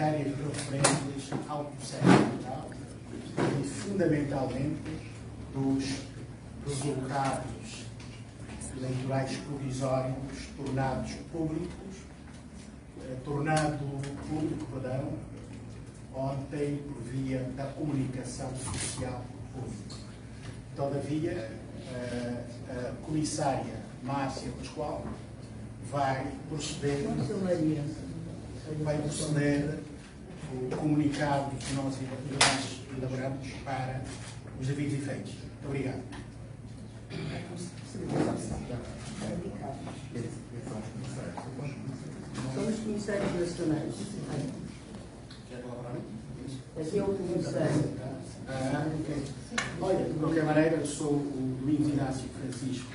matérias referentes ao processo eleitoral e, fundamentalmente, dos resultados eleitorais provisórios tornado público, ontem por via da comunicação social pública. Todavia, a comissária Márcia Pascoal vai proceder o comunicado que nós elaboramos para os devidos efeitos. Muito obrigado. São os comissários nacionais. Quer colaborar? Aqui é o comissário. Ok. Olha, de qualquer maneira, eu sou o Luís Inácio Francisco,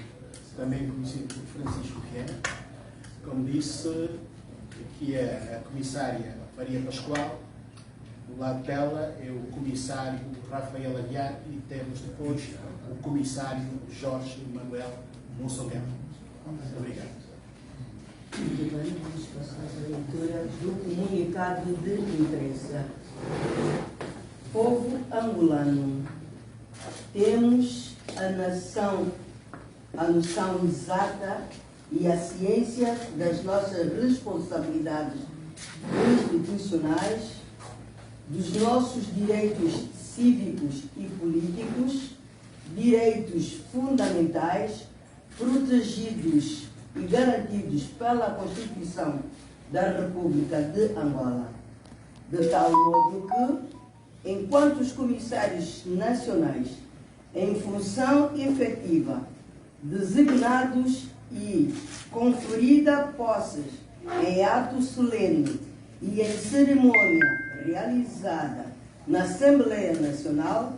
também conhecido por Francisco Viana. Como disse, aqui é a comissária Maria Pascoal, do lado dela é o comissário Rafael Aguiar e temos depois o comissário Jorge Manuel Monsalguão. Muito obrigado. Muito bem, vamos passar à leitura do comunicado de imprensa. Povo angolano, temos a noção exata e a ciência das nossas responsabilidades institucionais, dos nossos direitos cívicos e políticos, direitos fundamentais, protegidos e garantidos pela Constituição da República de Angola, de tal modo que, enquanto os comissários nacionais, em função efetiva, designados e conferida posses em ato solene e em cerimônia realizada na Assembleia Nacional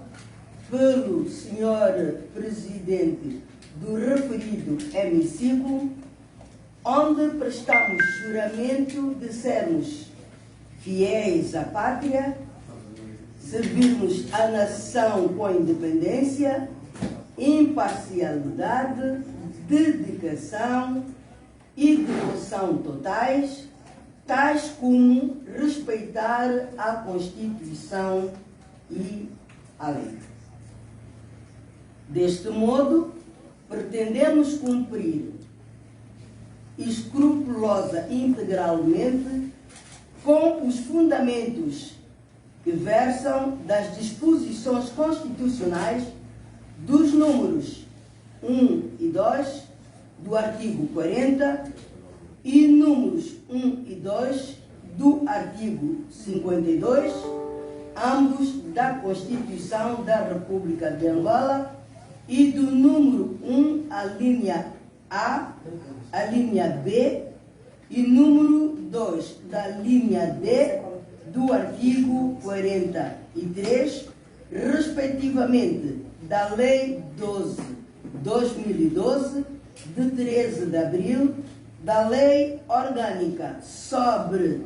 pelo Sr. Presidente do referido hemiciclo, onde prestamos juramento de sermos fiéis à pátria, servirmos a nação com independência, imparcialidade, dedicação e devoção totais, tais como respeitar a Constituição e a lei. Deste modo, pretendemos cumprir escrupulosa e integralmente com os fundamentos que versam das disposições constitucionais dos números 1 e 2 do artigo 40 e números 1 e 2 do artigo 52, ambos da Constituição da República de Angola, e do número 1, a linha A, a linha B e número 2 da linha D do artigo 43, respectivamente, da Lei 12/2012, de 13 de abril, da Lei Orgânica sobre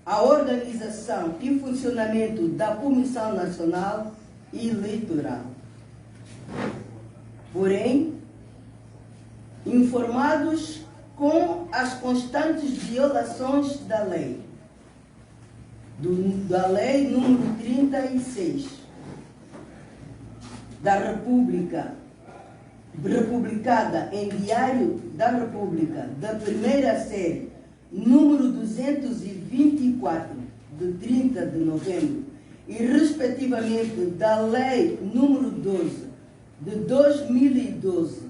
a organização e funcionamento da Comissão Nacional Eleitoral. Porém, informados com as constantes violações da lei, da Lei número 36 da República, republicada em Diário da República, da primeira série, número 224, de 30 de novembro, e respectivamente da Lei número 12, de 2012,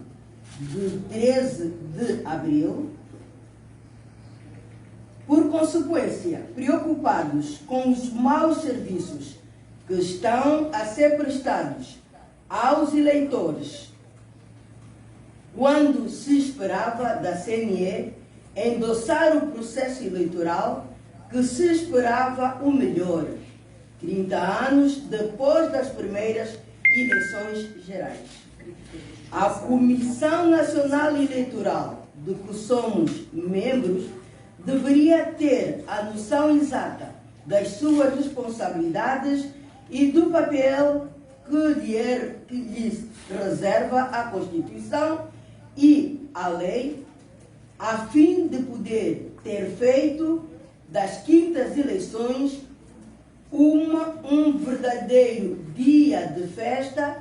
de 13 de abril. Por consequência, preocupados com os maus serviços que estão a ser prestados aos eleitores, quando se esperava da CNE endossar o processo eleitoral, que se esperava o melhor, 30 anos depois das primeiras eleições gerais. A Comissão Nacional Eleitoral, de que somos membros, deveria ter a noção exata das suas responsabilidades e do papel que lhes reserva a Constituição e a lei, a fim de poder ter feito das quintas eleições um verdadeiro dia de festa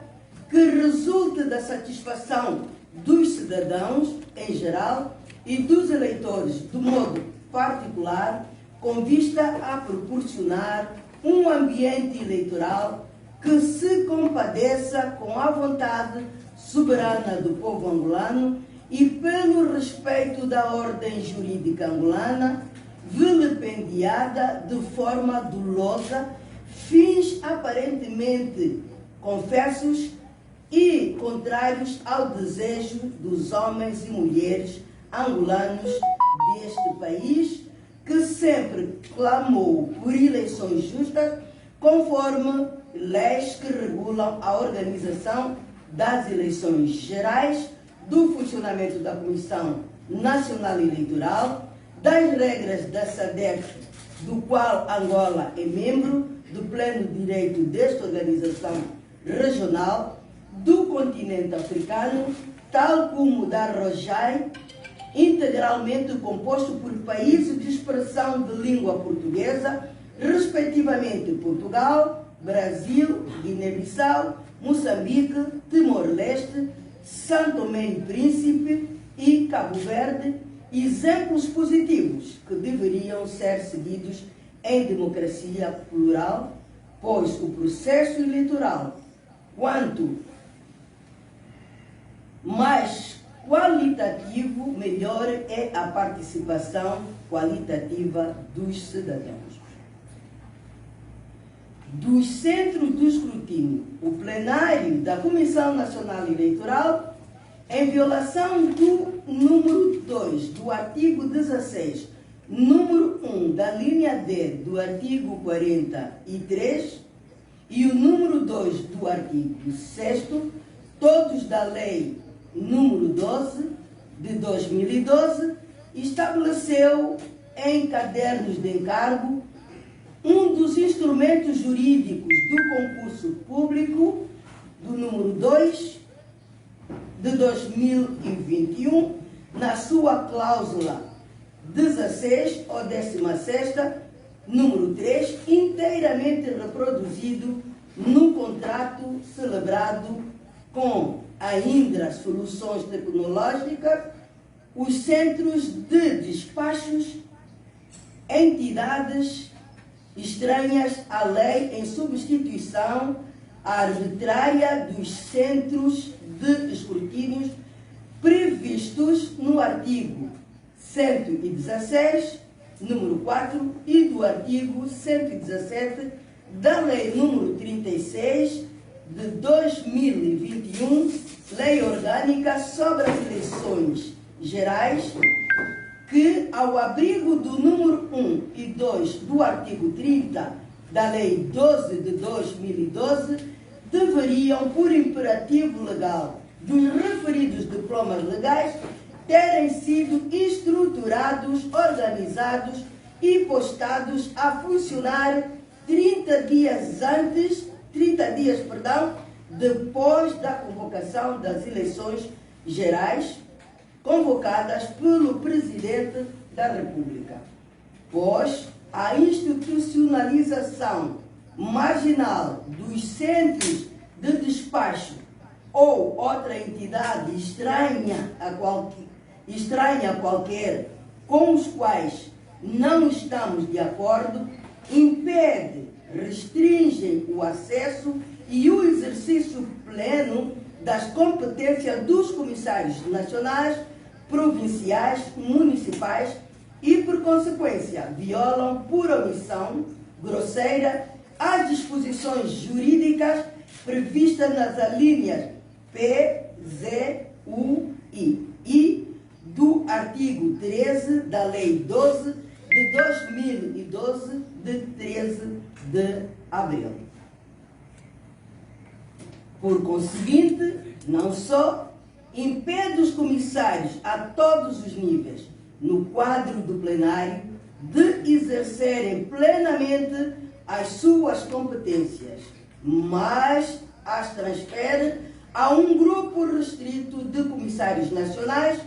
que resulte da satisfação dos cidadãos em geral e dos eleitores de modo particular, com vista a proporcionar um ambiente eleitoral que se compadeça com a vontade soberana do povo angolano e pelo respeito da ordem jurídica angolana, vilipendiada de forma dolosa, fins aparentemente confessos e contrários ao desejo dos homens e mulheres angolanos deste país, que sempre clamou por eleições justas, conforme leis que regulam a organização das eleições gerais, do funcionamento da Comissão Nacional Eleitoral, das regras da SADC, do qual Angola é membro, do pleno direito desta organização regional, do continente africano, tal como da ROJAI, integralmente composto por países de expressão de língua portuguesa, respectivamente Portugal, Brasil, Guiné-Bissau, Moçambique, Timor-Leste, São Tomé e Príncipe e Cabo Verde, exemplos positivos que deveriam ser seguidos em democracia plural, pois o processo eleitoral, quanto mais qualitativo, melhor é a participação qualitativa dos cidadãos. Dos centros do escrutínio, o plenário da Comissão Nacional Eleitoral, em violação do número 2 do artigo 16, número 1 da linha D do artigo 43 e o número 2 do artigo 6º, todos da lei número 12 de 2012, estabeleceu em cadernos de encargo um dos instrumentos jurídicos do concurso público do número 2 de 2021, na sua cláusula 16 ou 16ª, número 3, inteiramente reproduzido no contrato celebrado com a Indra Soluções Tecnológicas, os centros de despachos, entidades estranhas à lei em substituição arbitrária dos centros de escrutínios previstos no artigo 116, número 4, e do artigo 117 da lei número 36 de 2021, lei orgânica sobre as eleições gerais, que, ao abrigo do número 1 e 2 do artigo 30 da lei 12 de 2012, deveriam, por imperativo legal dos referidos diplomas legais, terem sido estruturados, organizados e postados a funcionar 30 dias depois da convocação das eleições gerais, convocadas pelo Presidente da República, pois a institucionalização marginal dos centros de despacho ou outra entidade estranha a qualquer, com os quais não estamos de acordo, impede, restringe o acesso e o exercício pleno das competências dos comissários nacionais, provinciais, municipais e, por consequência, violam por omissão grosseira as disposições jurídicas previstas nas alíneas P, Z, U e I do artigo 13 da Lei 12 de 2012, de 13 de abril. Por conseguinte, não só impede os comissários a todos os níveis, no quadro do plenário, de exercerem plenamente as suas competências, mas as transfere a um grupo restrito de comissários nacionais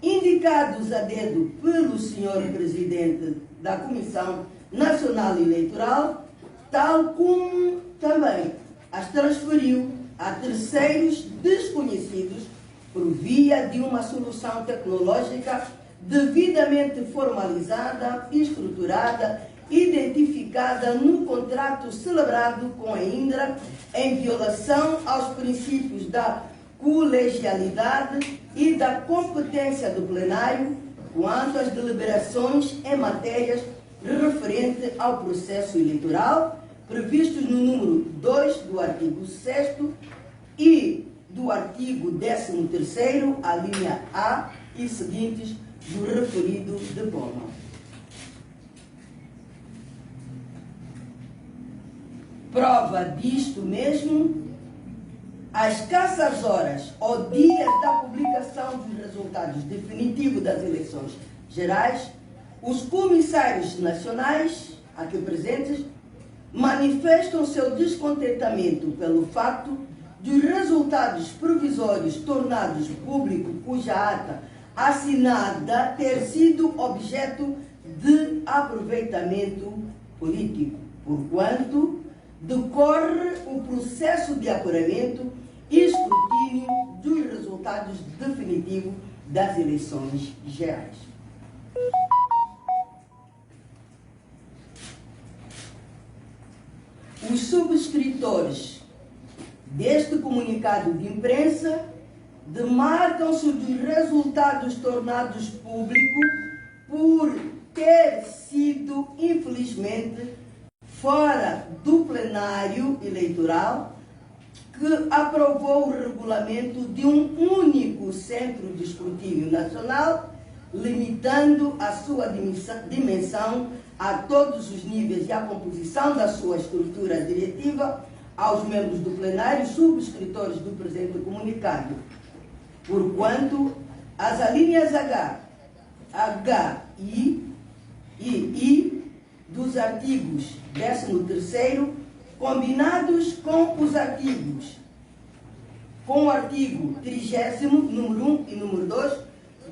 indicados a dedo pelo Sr. Presidente da Comissão Nacional Eleitoral, tal como também as transferiu a terceiros desconhecidos por via de uma solução tecnológica devidamente formalizada, estruturada, identificada no contrato celebrado com a Indra, em violação aos princípios da colegialidade e da competência do plenário quanto às deliberações em matérias referentes ao processo eleitoral, previstos no número 2 do artigo 6º e do artigo 13º, a linha A e seguintes do referido diploma. Prova disto mesmo, às escassas horas ou dias da publicação dos resultados definitivos das eleições gerais, os comissários nacionais aqui presentes manifestam seu descontentamento pelo facto de os resultados provisórios tornados públicos cuja ata assinada ter sido objeto de aproveitamento político, porquanto decorre o processo de apuramento e escrutínio dos resultados definitivos das eleições gerais. Os subscritores deste comunicado de imprensa demarcam-se dos resultados tornados públicos por ter sido, infelizmente, fora do plenário eleitoral que aprovou o regulamento de um único centro de escrutínio nacional, limitando a sua dimensão a todos os níveis e a composição da sua estrutura diretiva aos membros do plenário subscritores do presente comunicado, porquanto as alíneas H e I dos artigos 13º, combinados com o artigo 30º, número 1 e número 2,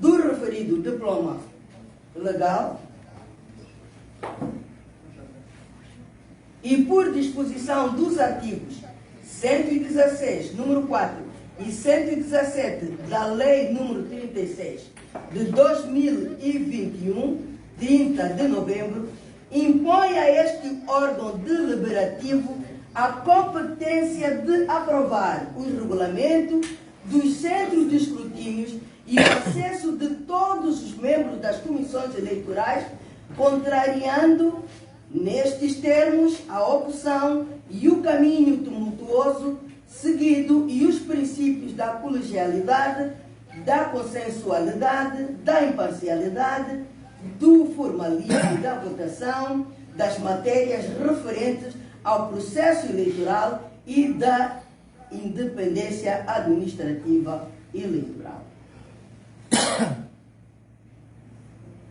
do referido diploma legal, e por disposição dos artigos 116, número 4, e 117 da Lei número 36 de 2021, 30 de novembro, impõe a este órgão deliberativo a competência de aprovar o regulamento dos centros de escrutínios e o acesso de todos os membros das comissões eleitorais, contrariando, nestes termos, a opção e o caminho tumultuoso seguido e os princípios da colegialidade, da consensualidade, da imparcialidade, do formalismo da votação, das matérias referentes ao processo eleitoral e da independência administrativa eleitoral.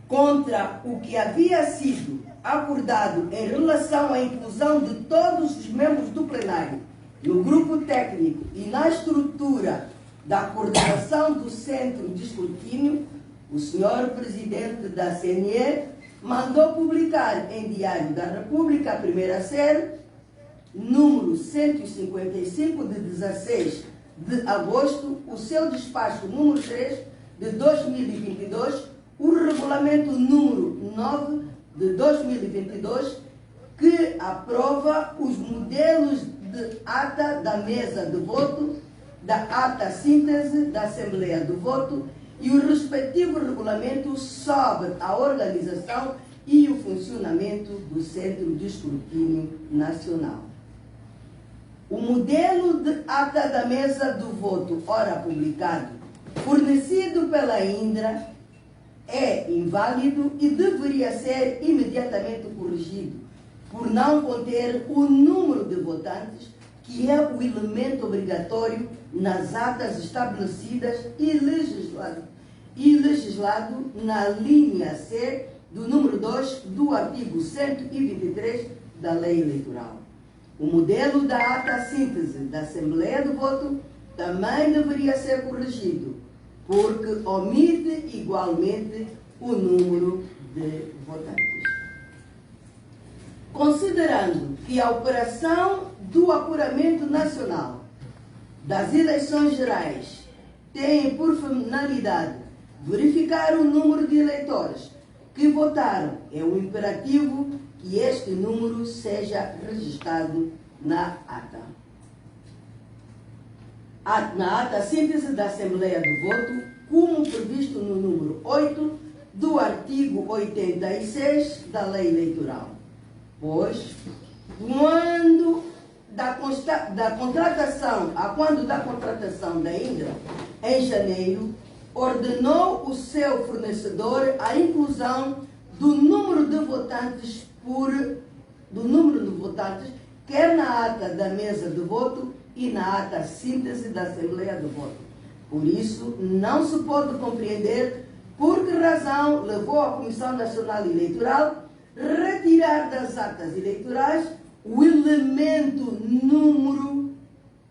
Contra o que havia sido acordado em relação à inclusão de todos os membros do plenário no grupo técnico e na estrutura da coordenação do centro de escrutínio, o senhor Presidente da CNE mandou publicar em Diário da República, a primeira série, número 155 de 16 de agosto, o seu despacho número 3 de 2022, o regulamento número 9 de 2022, que aprova os modelos de ata da mesa de voto, da ata síntese da Assembleia do Voto e o respectivo regulamento sobre a organização e o funcionamento do Centro de Escrutínio Nacional. O modelo de ata da mesa do voto, ora publicado, fornecido pela Indra, é inválido e deveria ser imediatamente corrigido, por não conter o número de votantes, que é o elemento obrigatório nas atas estabelecidas e legislado na linha C do número 2 do artigo 123 da Lei Eleitoral. O modelo da ata síntese da Assembleia do Voto também deveria ser corrigido, porque omite igualmente o número de votantes. Considerando que a operação do apuramento nacional das eleições gerais tem por finalidade verificar o número de eleitores que votaram, é um imperativo que este número seja registrado na ata. Na ata síntese da Assembleia do Voto, como previsto no número 8 do artigo 86 da Lei Eleitoral. Pois, quando da contratação da Indra, em janeiro, ordenou o seu fornecedor a inclusão do número de votantes quer na ata da mesa de voto e na ata síntese da Assembleia do Voto. Por isso, não se pode compreender por que razão levou a Comissão Nacional Eleitoral retirar das atas eleitorais o elemento número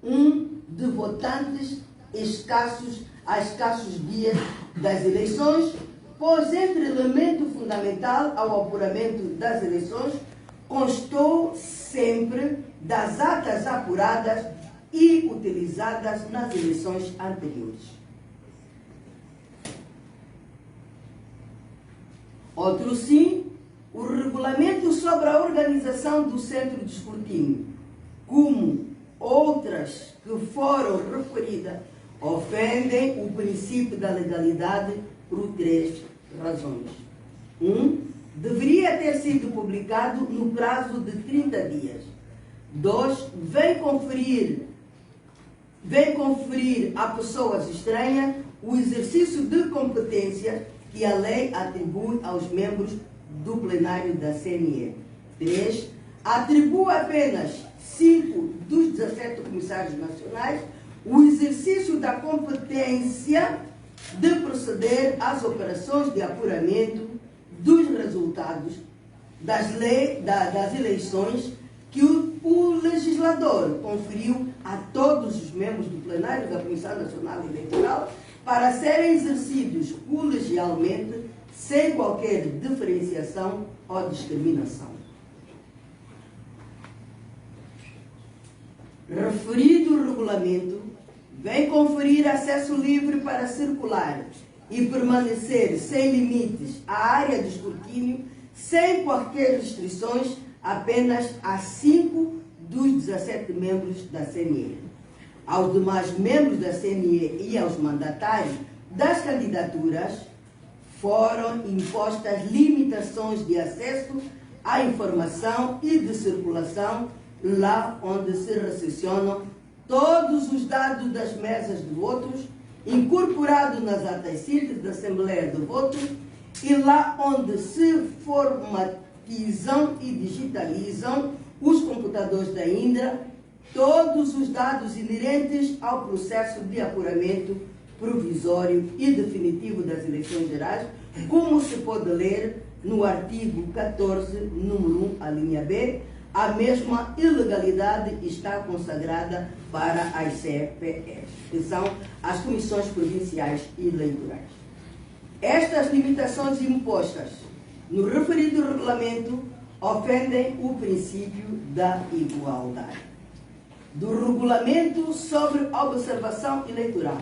1 de votantes a escassos dias das eleições, pois entre elemento fundamental ao apuramento das eleições constou sempre das atas apuradas e utilizadas nas eleições anteriores. Outro sim, o regulamento sobre a organização do centro de escrutínio, como outras que foram referidas, ofendem o princípio da legalidade por 3 razões. 1. Deveria ter sido publicado no prazo de 30 dias. 2. Vem conferir a pessoas estranhas o exercício de competências que a lei atribui aos membros do plenário da CNE. 3. Atribui apenas 5 dos 17 comissários nacionais o exercício da competência de proceder às operações de apuramento dos resultados das eleições que o legislador conferiu a todos os membros do plenário da Comissão Nacional Eleitoral para serem exercidos colegialmente, sem qualquer diferenciação ou discriminação. Referido regulamento vem conferir acesso livre para circular e permanecer sem limites à área de escrutínio, sem quaisquer restrições, apenas a 5 dos 17 membros da CNE. Aos demais membros da CNE e aos mandatários das candidaturas foram impostas limitações de acesso à informação e de circulação lá onde se recepcionam todos os dados das mesas de votos, incorporados nas atas síntese da Assembleia de Voto, e lá onde se formatizam e digitalizam os computadores da Indra, todos os dados inerentes ao processo de apuramento provisório e definitivo das eleições gerais, como se pode ler no artigo 14, número 1, a linha B. A mesma ilegalidade está consagrada para as CPEs, que são as Comissões Provinciais Eleitorais. Estas limitações impostas no referido regulamento ofendem o princípio da igualdade. Do regulamento sobre observação eleitoral.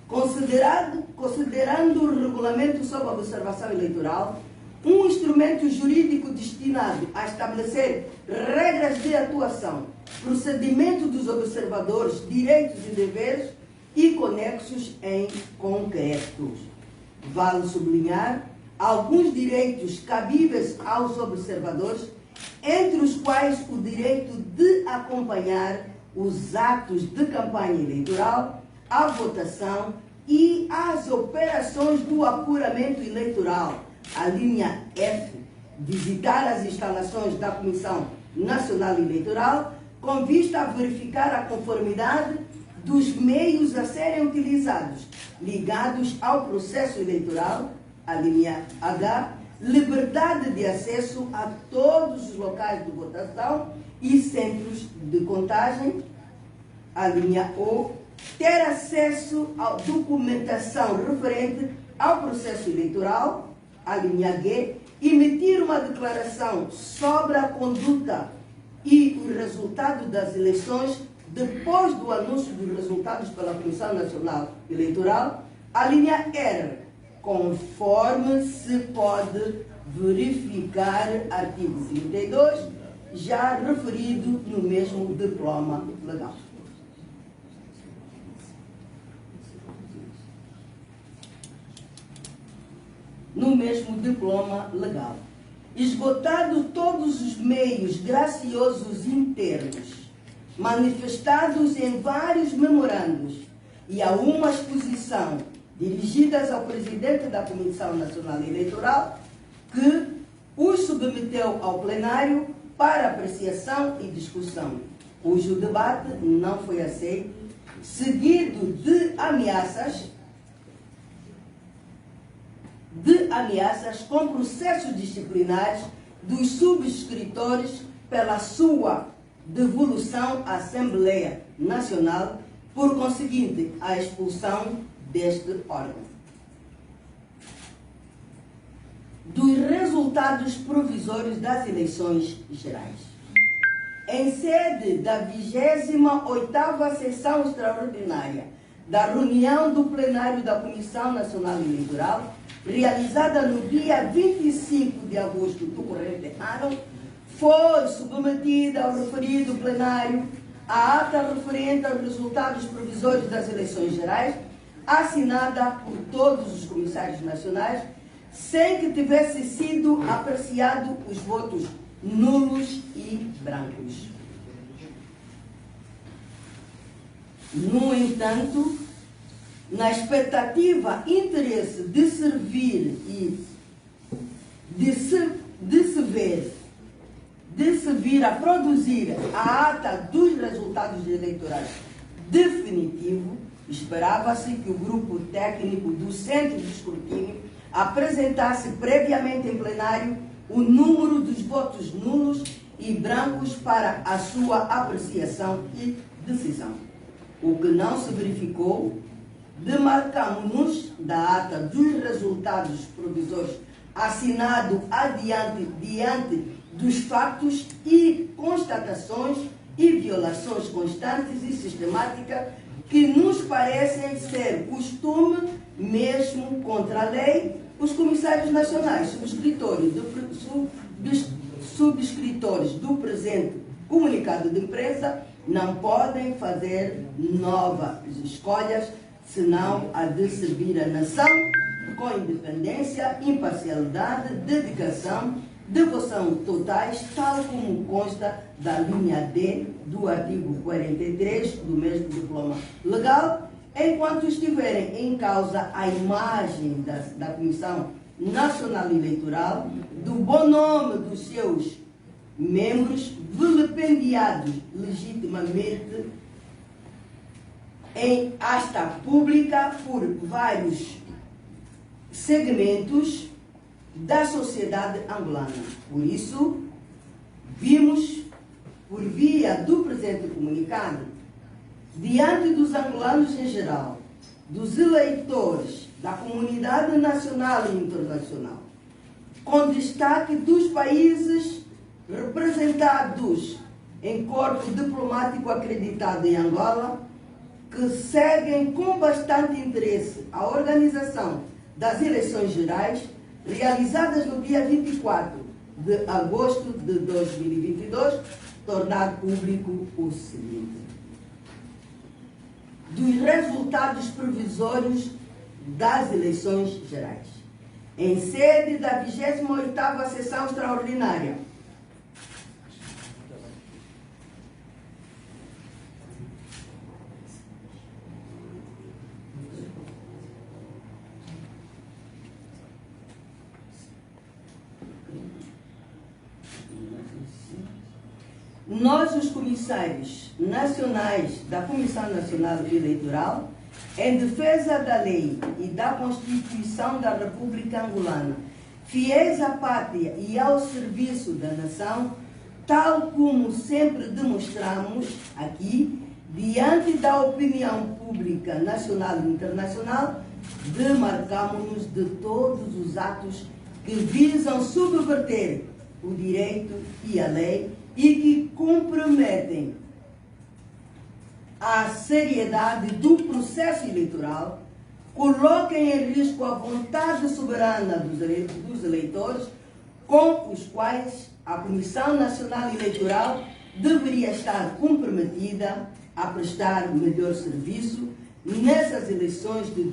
Considerando o regulamento sobre observação eleitoral um instrumento jurídico destinado a estabelecer regras de atuação, procedimento dos observadores, direitos e deveres e conexos em concretos. Vale sublinhar alguns direitos cabíveis aos observadores, entre os quais o direito de acompanhar os atos de campanha eleitoral, a votação e as operações do apuramento eleitoral. A linha F, visitar as instalações da Comissão Nacional Eleitoral com vista a verificar a conformidade dos meios a serem utilizados ligados ao processo eleitoral. A linha H, liberdade de acesso a todos os locais de votação e centros de contagem. A linha O, ter acesso à documentação referente ao processo eleitoral, a linha G, emitir uma declaração sobre a conduta e o resultado das eleições depois do anúncio dos resultados pela Comissão Nacional Eleitoral, a linha R, conforme se pode verificar artigo 32, já referido no mesmo diploma legal. No mesmo diploma legal. Esgotado todos os meios graciosos internos, manifestados em vários memorandos e a uma exposição dirigidas ao presidente da Comissão Nacional Eleitoral, que os submeteu ao plenário para apreciação e discussão, cujo debate não foi aceito, seguido de ameaças com processos disciplinares dos subscritores pela sua devolução à Assembleia Nacional, por conseguinte, a expulsão deste órgão. Dos resultados provisórios das eleições gerais. Em sede da 28ª sessão extraordinária da reunião do plenário da Comissão Nacional Eleitoral, realizada no dia 25 de agosto do corrente ano, foi submetida ao referido plenário a ata referente aos resultados provisórios das eleições gerais, assinada por todos os comissários nacionais, sem que tivesse sido apreciado os votos nulos e brancos. No entanto, na expectativa interesse de servir e de se vir a produzir a ata dos resultados eleitorais definitivo, esperava-se que o grupo técnico do Centro de Escrutínio apresentasse previamente em plenário o número dos votos nulos e brancos para a sua apreciação e decisão. O que não se verificou, demarcamos-nos da ata dos resultados provisórios assinado diante dos fatos e constatações e violações constantes e sistemáticas que nos parecem ser costume, mesmo contra a lei, os comissários nacionais subscritores do presente comunicado de imprensa não podem fazer novas escolhas, senão a de servir a nação com independência, imparcialidade, dedicação, devoção totais, tal como consta da linha D do artigo 43 do mesmo diploma legal, enquanto estiverem em causa a imagem da Comissão Nacional Eleitoral, do bom nome dos seus membros, vilipendiados legitimamente em asta pública por vários segmentos da sociedade angolana. Por isso, vimos, por via do presente comunicado, diante dos angolanos em geral, dos eleitores, da comunidade nacional e internacional, com destaque dos países representados em corpo diplomático acreditado em Angola, que seguem com bastante interesse a organização das eleições gerais, realizadas no dia 24 de agosto de 2022, tornar público o seguinte: dos resultados provisórios das eleições gerais. Em sede da 28ª sessão extraordinária, nós, os comissários nacionais da Comissão Nacional Eleitoral, em defesa da lei e da Constituição da República Angolana, fiéis à pátria e ao serviço da nação, tal como sempre demonstramos aqui, diante da opinião pública nacional e internacional, demarcamos-nos de todos os atos que visam subverter o direito e a lei e que comprometem a seriedade do processo eleitoral, coloquem em risco a vontade soberana dos eleitores, com os quais a Comissão Nacional Eleitoral deveria estar comprometida a prestar melhor serviço nessas eleições de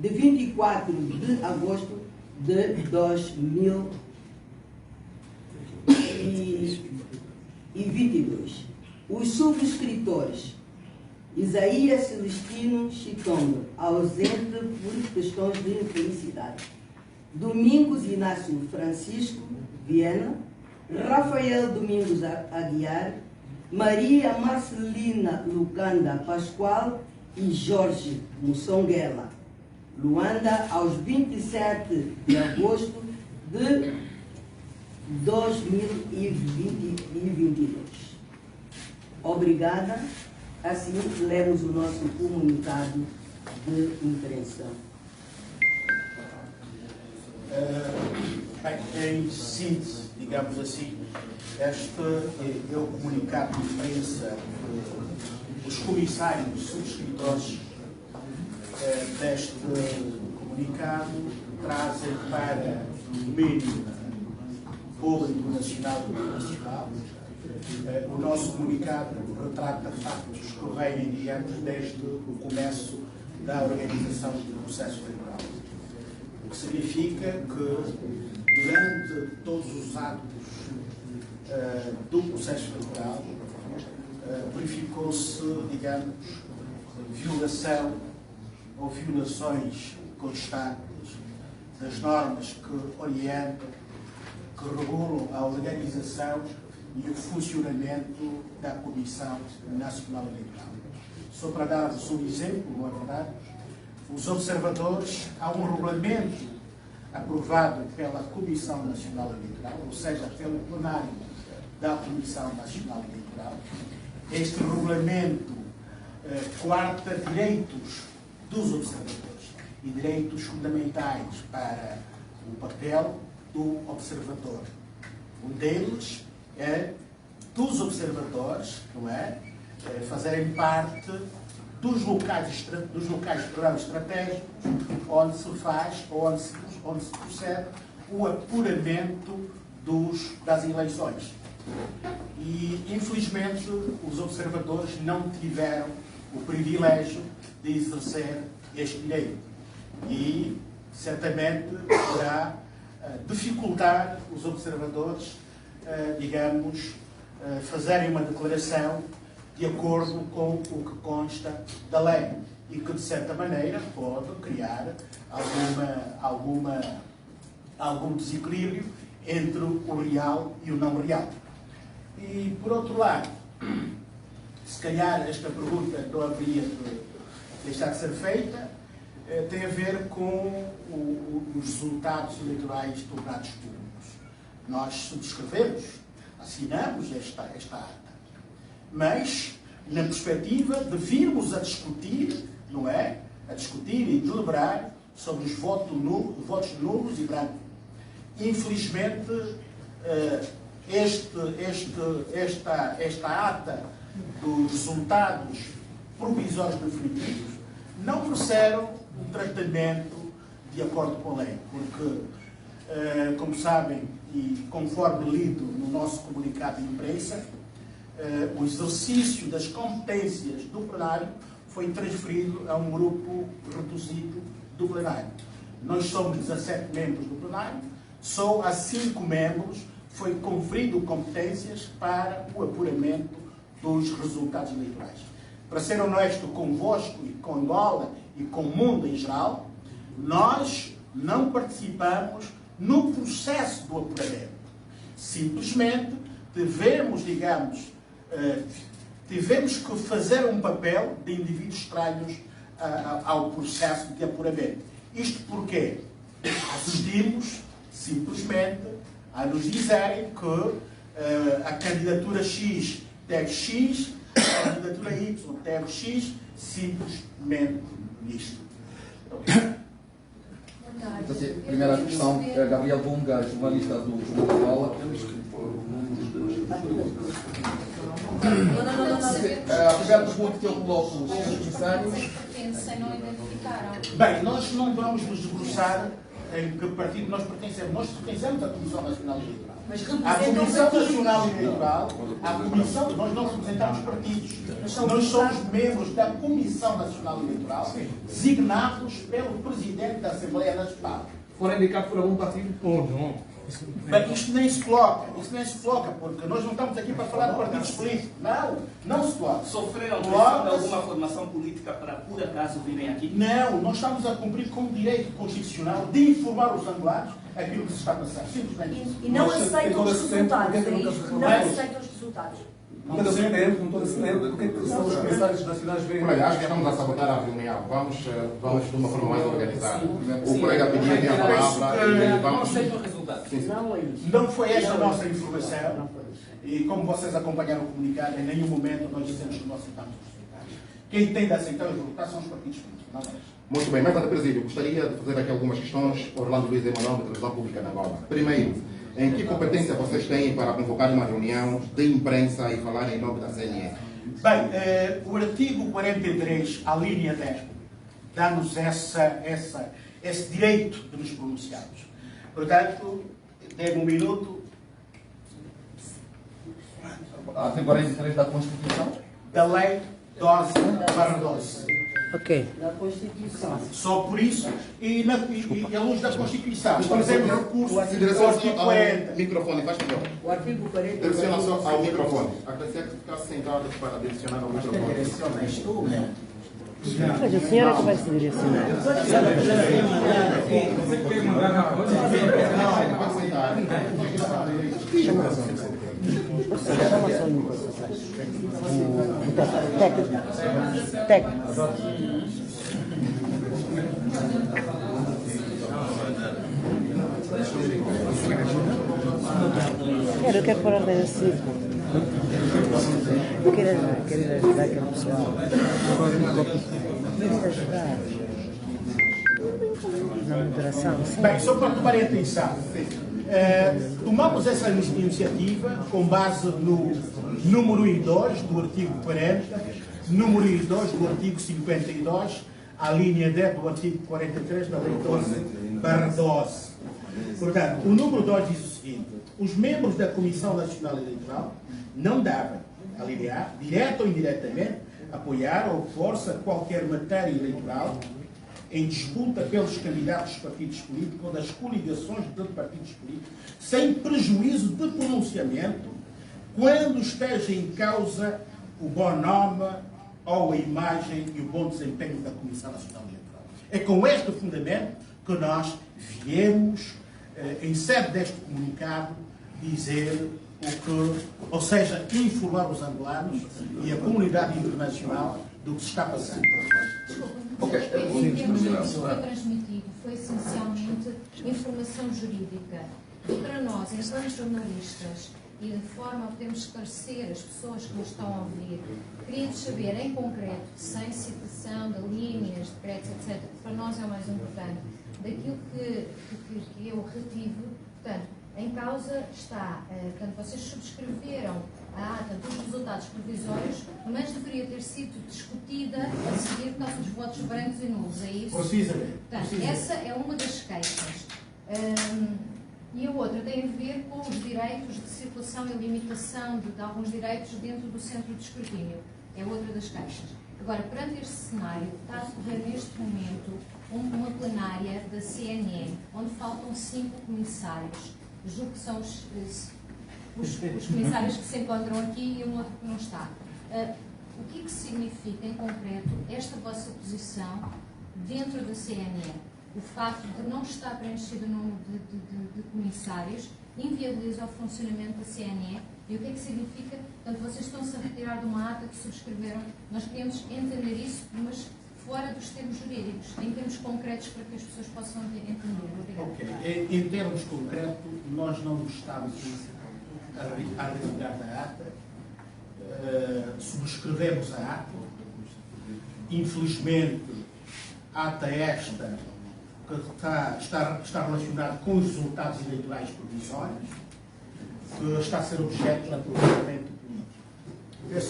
24 de agosto de 2022. Os subscritores: Isaías Celestino Chitongo, ausente por questões de infelicidade; Domingos Inácio Francisco Viana, Rafael Domingos Aguiar, Maria Marcelina Lucanda Pascoal e Jorge Mussonguela. Luanda, aos 27 de agosto de 2022. Obrigada. Assim, lemos o nosso comunicado de imprensa. Em síntese, digamos assim, este é o comunicado de imprensa que os comissários subscritores deste comunicado trazem para o domínio público nacional e internacional. O nosso comunicado retrata factos que vêm, digamos, desde o começo da organização do processo eleitoral. O que significa que, durante todos os atos do processo eleitoral, verificou-se, digamos, violação ou violações constantes das normas que orientam, que regulam a organização e o funcionamento da Comissão Nacional Eleitoral. Só para dar-vos um exemplo, não é verdade? Os observadores, há um regulamento aprovado pela Comissão Nacional Eleitoral, ou seja, pelo plenário da Comissão Nacional Eleitoral. Este regulamento coarta direitos dos observadores e direitos fundamentais para o papel do observador. Um deles é dos observadores, não é? Fazerem parte dos locais estratégicos onde se faz, onde se procede o apuramento das eleições. E, infelizmente, os observadores não tiveram o privilégio de exercer este direito. E, certamente, poderá dificultar os observadores, digamos, fazerem uma declaração de acordo com o que consta da lei e que, de certa maneira, pode criar algum desequilíbrio entre o real e o não real. E, por outro lado, se calhar esta pergunta não haveria de deixar de ser feita, tem a ver com os resultados eleitorais tornados públicos. Nós subscrevemos, assinamos esta ata, mas na perspectiva de virmos a discutir, não é? A discutir e deliberar sobre os votos nulos e brancos. Infelizmente, esta ata dos resultados provisórios definitivos não mereceram um tratamento de acordo com a lei, porque, como sabem, e conforme lido no nosso comunicado de imprensa, o exercício das competências do plenário foi transferido a um grupo reduzido do plenário. Nós somos 17 membros do plenário, só a 5 membros foi conferido competências para o apuramento dos resultados eleitorais. Para ser honesto convosco e com Angola e com o mundo em geral, nós não participamos no processo do apuramento. Simplesmente tivemos, digamos, tivemos que fazer um papel de indivíduos estranhos ao processo de apuramento. Isto porque assistimos simplesmente a nos dizerem que a candidatura X, tag X, a candidatura Y obteve X, simplesmente isto. Primeira questão, Gabriel Bunga, jornalista do Jornal da Bola. A primeira pergunta que eu coloco aos comissários. Bem, nós não vamos nos debruçar em que partido nós pertencemos. Nós pertencemos à Comissão Nacional Eleitoral. À Comissão Nacional Eleitoral, nós não representamos partidos. Nós somos membros da Comissão Nacional Eleitoral, designados pelo Presidente da Assembleia Nacional. Foram indicados por algum partido? Ou não? Bem, isto nem se coloca, porque nós não estamos aqui para falar de partidos políticos. Não se coloca. Sofreram pressão de alguma formação política para, por acaso, virem aqui? Não, nós estamos a cumprir com o direito constitucional de informar os angolanos aquilo que se está a passar. Simplesmente isso. E não aceitam os resultados, é isso? Não aceitam os resultados. Não estou a entender, porque é que são os comissários nacionais verem? Olha, acho que estamos a sabotar a reunião. Vamos de uma forma mais organizada. O colega pediu a palavra e vamos... Não aceitam os resultados. Não foi esta a nossa informação. E como vocês acompanharam o comunicado, em nenhum momento nós dizemos que não aceitamos os resultados. Quem tem de aceitar os resultados são os partidos políticos, não é? Muito bem, mas, Presídio, gostaria de fazer aqui algumas questões. Orlando Luiz Emanuel, da Televisão Pública de Angola. Primeiro, em que competência vocês têm para convocar uma reunião de imprensa e falar em nome da CNE? Bem, o artigo 43, a linha 10, dá-nos esse direito de nos pronunciarmos. Portanto, dê-me um minuto. Artigo 43 da Constituição. Da Lei 12/12. Ok. Da Constituição. Só por isso, e à luz da Constituição, fazemos recurso ao artigo 40. Microfone, faz favor. O artigo 40. Direciona só ao microfone. Agradecer que ficasse sentado para direcionar ao microfone. Mas a senhora que vai se direcionar. Chama só um técnico. Eu quero falar desse. Eu quero ajudar aquele pessoal. Quero ajudar. Na moderação, sim. Bem, só para tomar atenção, tomamos essa iniciativa com base no número I2 do artigo 40, número I2 do artigo 52, a linha 10 do artigo 43 da Lei 12/12. Portanto, o número 2 diz o seguinte: os membros da Comissão Nacional Eleitoral não devem, aliviar, direta ou indiretamente, apoiar ou opor-se a qualquer matéria eleitoral em disputa pelos candidatos dos partidos políticos ou das coligações de partidos políticos, sem prejuízo de pronunciamento, quando esteja em causa o bom nome ou a imagem e o bom desempenho da Comissão Nacional Eleitoral. É com este fundamento que nós viemos, em sede deste comunicado, dizer ou seja, informar os angolanos e a comunidade internacional do que se está passando. Okay. O que foi transmitido foi essencialmente informação jurídica. E para nós, enquanto jornalistas, e de forma a podermos esclarecer as pessoas que nos estão a ouvir, queríamos saber em concreto, sem citação de linhas, decretos, etc., que para nós é o mais importante, daquilo que eu retive. Portanto, em causa está, portanto, vocês subscreveram a ata dos resultados provisórios, mas deveria ter sido discutida a seguir por causa dos votos brancos e nulos, é isso? Precisamente. Portanto, essa é uma das queixas. E a outra tem a ver com os direitos de circulação e limitação de alguns direitos dentro do centro de escrutínio. É outra das queixas. Agora, perante este cenário, está a decorrer neste momento uma plenária da CNE, onde faltam 5 comissários. Julgo que são os comissários que se encontram aqui e um outro que não está. O que significa, em concreto, esta vossa posição dentro da CNE? O facto de não estar preenchido o número de comissários inviabiliza o funcionamento da CNE. E o que é que significa? Portanto, vocês estão-se a retirar de uma ata que subscreveram. Nós queremos entender isso, mas fora dos termos jurídicos, em termos concretos, para que as pessoas possam entender. Obrigada. Okay. Em termos concretos, nós não estamos a retirar da ata subscrevemos a ata. Infelizmente, a ata esta que está relacionada com os resultados eleitorais provisórios, que está a ser objeto, naturalmente, do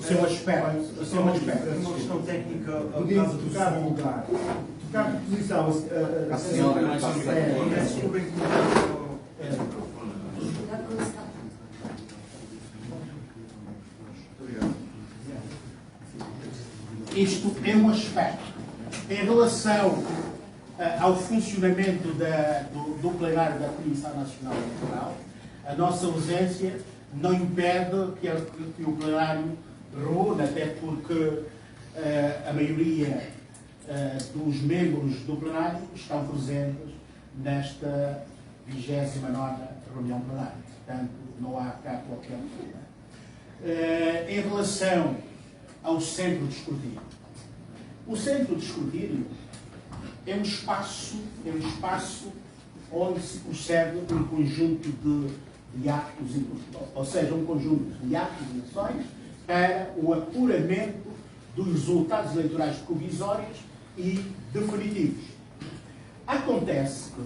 seu aspecto. Uma questão técnica ao caso do segundo lugar. Tocar de posição. A senhora. Isto é um aspecto. Em relação ao funcionamento do plenário da Comissão Nacional Eleitoral, a nossa ausência não impede que o plenário reúna, até porque a maioria dos membros do plenário estão presentes nesta 29ª reunião plenária. Portanto, não há cá qualquer problema. Em relação ao centro de escrutínio. O centro de escrutínio é um espaço onde se procede um conjunto de atos, ou seja, um conjunto de atos e ações para o apuramento dos resultados eleitorais provisórios e definitivos. Acontece que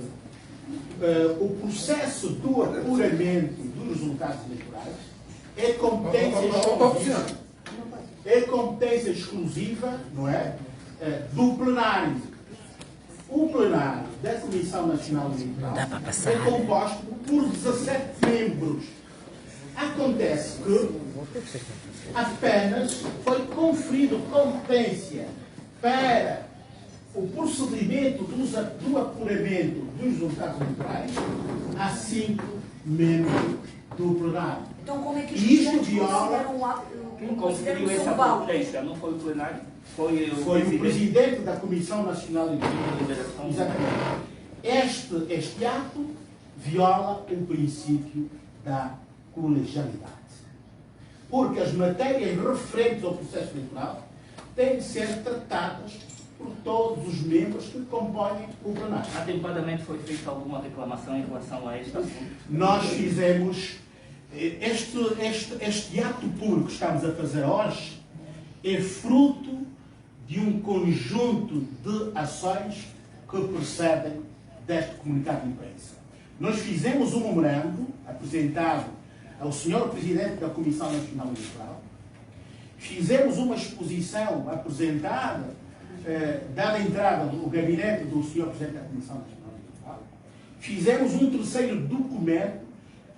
o processo do apuramento dos resultados eleitorais é competência exclusiva, não é, do plenário. O plenário da Comissão Nacional Eleitoral é composto por 17 membros. Acontece que apenas foi conferido competência para o procedimento do apuramento dos resultados eleitorais a 5 membros do plenário. Então, como é que isto viola... Quem conferiu essa competência não foi o plenário? Foi o presidente da Comissão Nacional Eleitoral. Exatamente. Este ato viola o princípio da colegialidade. Porque as matérias referentes ao processo eleitoral têm de ser tratadas por todos os membros que compõem o plenário. Atempadamente foi feita alguma reclamação em relação a este assunto? Nós fizemos... Este ato público que estamos a fazer hoje é fruto de um conjunto de ações que precedem deste comunicado de imprensa. Nós fizemos um memorando apresentado ao Sr. Presidente da Comissão Nacional Eleitoral, fizemos uma exposição apresentada, dada a entrada do gabinete do Sr. Presidente da Comissão Nacional Eleitoral, fizemos um terceiro documento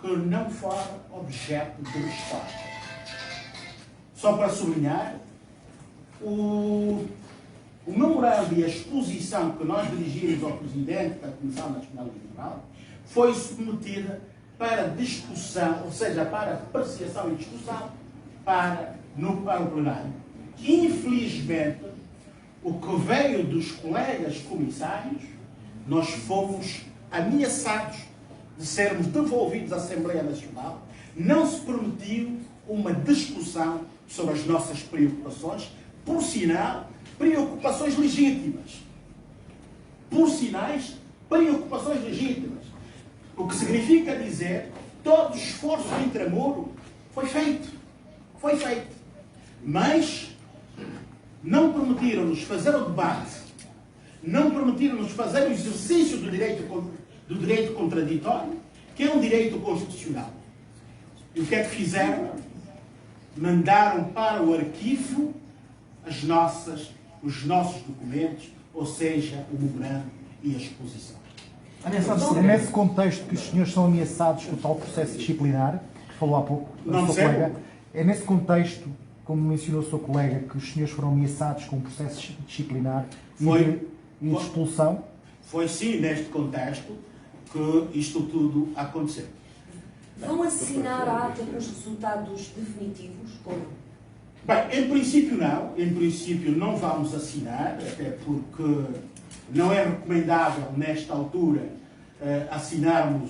que não for objeto de resposta. Só para sublinhar, o memorando e a exposição que nós dirigimos ao Presidente da Comissão Nacional Eleitoral foi submetida para discussão, ou seja, para apreciação e discussão para o plenário. Infelizmente, o que veio dos colegas comissários, nós fomos ameaçados de sermos devolvidos à Assembleia Nacional, não se permitiu uma discussão sobre as nossas preocupações, por sinal, preocupações legítimas. Por sinais, preocupações legítimas. O que significa dizer que todo o esforço de intramuro foi feito. Foi feito. Mas não permitiram-nos fazer o debate, não permitiram-nos fazer o exercício do direito contraditório, que é um direito constitucional. E o que é que fizeram? Mandaram para o arquivo os nossos documentos, ou seja, o memorando e a exposição. É nesse contexto que os senhores são ameaçados com o tal processo disciplinar, que falou há pouco o seu colega. É nesse contexto, como mencionou o seu colega, que os senhores foram ameaçados com um processo disciplinar e de expulsão? Foi sim neste contexto que isto tudo aconteceu. Vão assinar a ata com os resultados definitivos? Ou não? Bem, em princípio não. Em princípio não vamos assinar, até porque não é recomendável, nesta altura, assinarmos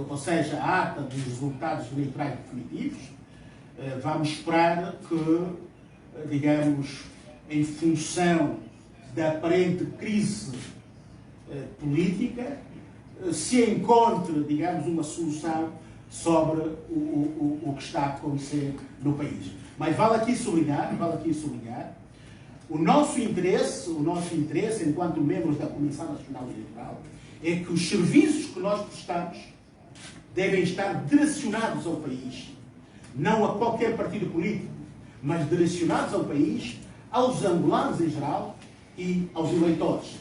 ou seja, a ata dos resultados eleitorais definitivos. Vamos esperar que, digamos, em função da aparente crise política, se encontre, digamos, uma solução sobre o que está a acontecer no país. Mas vale aqui sublinhar, o nosso interesse enquanto membros da Comissão Nacional Eleitoral é que os serviços que nós prestamos devem estar direcionados ao país, não a qualquer partido político, mas direcionados ao país, aos angolanos em geral e aos eleitores.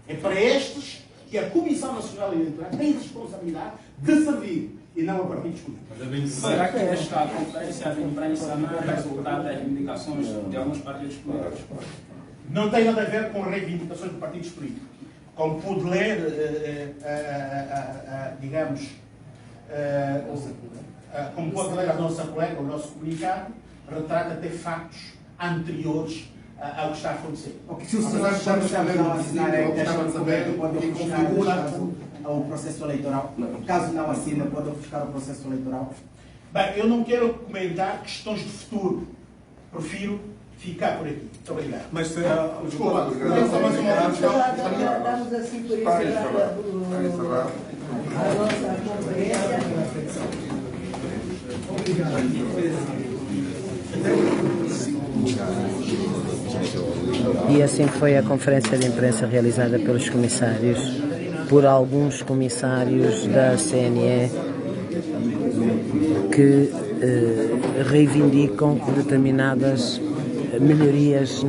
É para estes que a Comissão Nacional Eleitoral tem responsabilidade de servir e não a partidos políticos. Será que esta conferência de imprensa não é resultado das reivindicações de alguns partidos políticos? Não tem nada a ver com reivindicações de partidos políticos. Como pude ler, como pode ler a nossa colega, o nosso comunicado, retrata até factos anteriores ao que está a acontecer. Se o senhor não assinar esta documento, pode ofuscar o processo eleitoral? Caso não assine, pode ofuscar o processo eleitoral? Bem, eu não quero comentar questões de futuro. Prefiro ficar por aqui. Muito obrigado. Mas, desculpa, Damos assim por isso a nossa conferência. E assim foi a conferência de imprensa realizada pelos comissários, por alguns comissários da CNE que reivindicam determinadas melhorias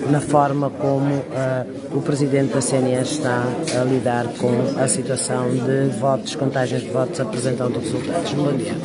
na forma como o presidente da CNE está a lidar com a situação de votos, contagens de votos, apresentando resultados. Bom dia.